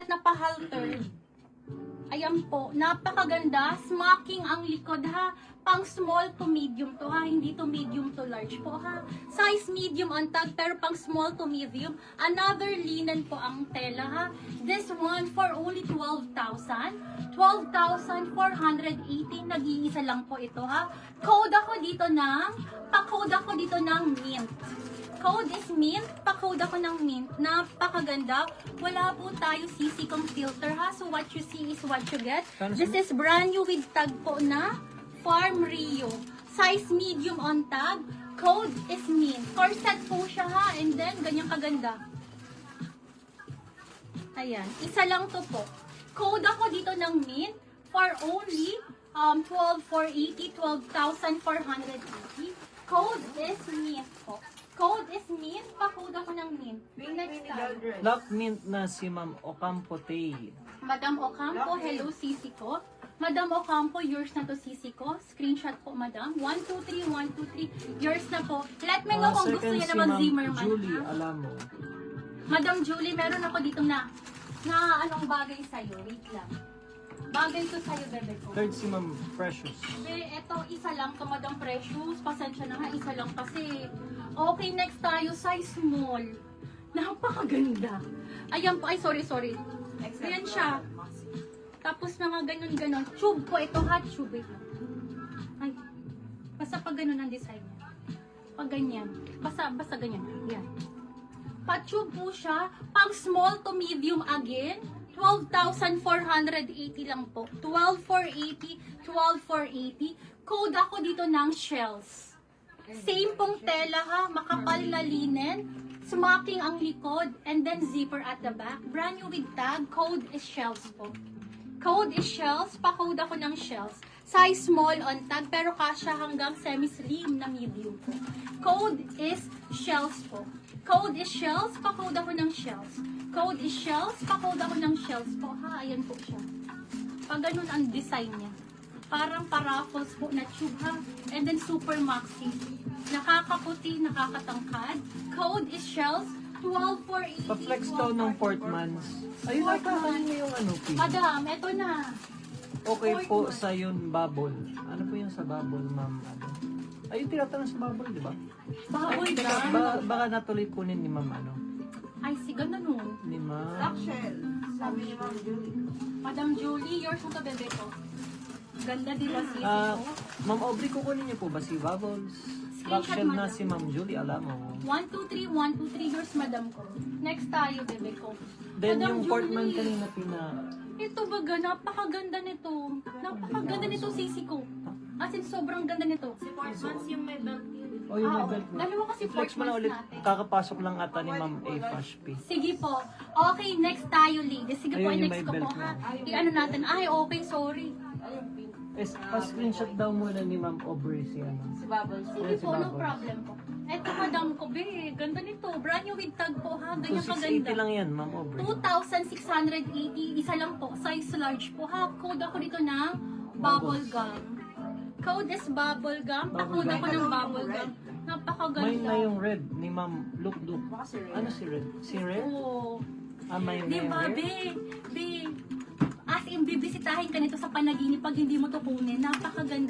Napahalter. Ayan po, napakaganda. Smocking ang likod ha. Pang small to medium to ha. Hindi to medium to large po ha. Size medium ang tag pero pang small to medium. Another linen po ang tela ha. This one for only 12,000. 12,480. Nag-iisa lang po ito ha. Code ako dito ng, pa-code ako dito ng mint. Code is mint, pa-code ako ng mint. Napakaganda. Wala po tayo CC kong filter ha. So what you see is what you get. This is brand new with tag po na Farm Rio. Size medium on tag. Code is mint. Corset po siya ha. And then, ganyan kaganda. Ayan. Isa lang to po. Code ako dito ng mint for only 12,480, 12,480. Code is mint po. Code is mint. Pa-code ako ng mint. Next time. Lock mint na si Ma'am Ocampo Tay. Madam Ocampo, hello Sisi ko. Madam Ocampo, yours na to Sisi ko. Screenshot po, Madam. 1, 2, 3, 1, 2, 3. Yours na po. Let me know kung gusto Second niya si naman Ma'am Zimmerman. Julie Ha? Alamo. Madam Julie, meron ako dito na anong bagay sa'yo. Wait lang. Bagay to sa'yo, bebe ko. Third si Ma'am Precious. Eto, isa lang to, Madam Precious. Pasensya na nga, isa lang kasi. Okay, next tayo, size small. Napakaganda. Ayan po, ay sorry. Ayan siya. Tapos na nga ganun. Tube po ito ha, tube ito. Ay, basta pag ganun ang design niya. Pag ganyan. Basta ganyan. Yan. Pa-tube po siya. Pang small to medium again. 12,480 lang po. 12,480, 12,480. Code ako dito ng shells. Same pong tela ha, makapal na linen. Smocking ang likod, and then zipper at the back. Brand new with tag, code is shells po. Code is shells, pa-code ako ng shells. Size small on tag, pero kasya hanggang semi-slim na medium po. Code is shells po. Code is shells, pa-code ako ng shells. Code is shells, pa-code ako ng shells po ha, ayan po siya. Pag ganun ang design niya. Parang paraffles po na tube ha. And then super maxi. Nakakaputi, nakakatangkad. Code is shells. 12,480. Pa-flex daw ng Portmans. Ayun na ka, ano yung ano, P? Madam, eto na. Okay po sa yun, bubble. Ano po yung sa bubble, ma'am? Ano? Ayun, tinatanong sa bubble, di ba? Baboy Teka, ba? baka natuloy kunin ni ma'am, ano? Ay, siga na nun. Ni ma'am. Shell. Sabi ni Ma'am Julie. Madam Julie, yours ang bebe ko. Ganda din ba sisi Ah, ko? Ma'am Aubrey, kukunin niyo po ba si Bubbles? Screenshot, Backshell na madam. si Ma'am Julie Alamo. 1, 2, 3, 1, 2, 3, yours madam ko. Next tayo, bebe ko. Then Madam yung Portman Julie. kanina pina... Ito baga, napakaganda nito. Napakaganda nito sisi ko. As in, sobrang ganda nito. Si Portmans yung may belt yun. Oh, yung may Ah, belt mo. dalawa kasi I-flex mo na Portmans ulit. natin. Kakapasok lang ata ni Ma'am A. Fashp. Sige po. Okay, next tayo, ladies. Sige po, Ayun, yung next may ko po belt ha. na. I-ano natin. Ay, okay, sorry. Pa-screenshot daw muna ni Ma'am Aubrey si ano. Si Bubbles. Sige Yes, po, no Bubbles. problem po. Eto, madam ko, be. Ganda nito. Brand new with tag po ha. Ganyan 2680 lang kaganda. yan, Ma'am Aubrey. 2,680. Isa lang po. Size large po ha. Code ako dito ng bubble gum. Code is bubble gum. Pa-code ako ng bubble gum. Mine Napakaganda. na yung red ni Ma'am Look. Ano si red? Si red? Oo. Ah, mine na Di yung ba, red? be? As in, bibisitahin ka nito sa panaginip pag hindi mo to kunin. Napakaganda.